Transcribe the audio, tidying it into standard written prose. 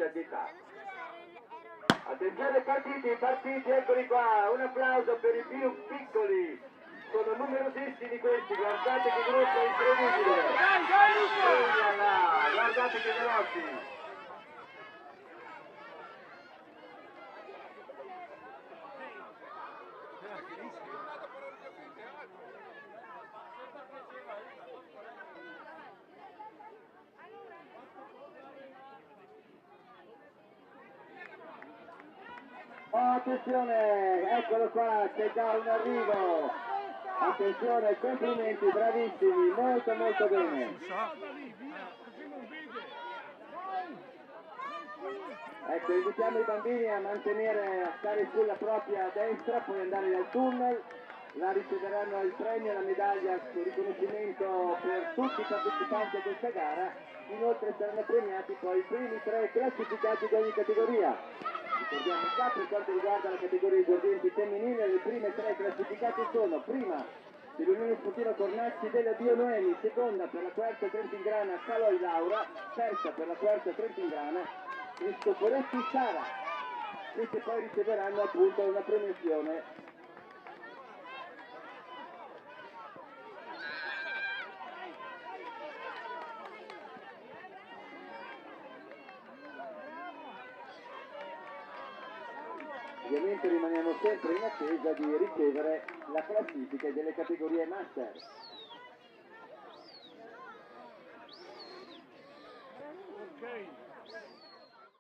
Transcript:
fascia di età. Attenzione, partiti, eccoli qua, un applauso per i più piccoli, sono numerosissimi questi, guardate che gruppo incredibile, guardate che veloci. Oh, attenzione, eccolo qua, c'è già un arrivo. Attenzione, complimenti, bravissimi, molto molto bene. Ecco, invitiamo i bambini a stare sulla propria destra, poi andare nel tunnel. Là riceveranno il premio e la medaglia su riconoscimento per tutti i partecipanti a questa gara. Inoltre saranno premiati poi i primi 3 classificati di ogni categoria. Ricordiamo già, per quanto riguarda la categoria esordienti femminile, le prime 3 classificate sono: prima dell'Unione Sportiva Cornacci della Dio Noemi, seconda per la Quercia Trentingrana Caloi Laura, terza per la Quercia Trentingrana Cristoforetti Sara. Queste poi riceveranno appunto una premiazione. Ovviamente rimaniamo sempre in attesa di ricevere la classifica delle categorie master.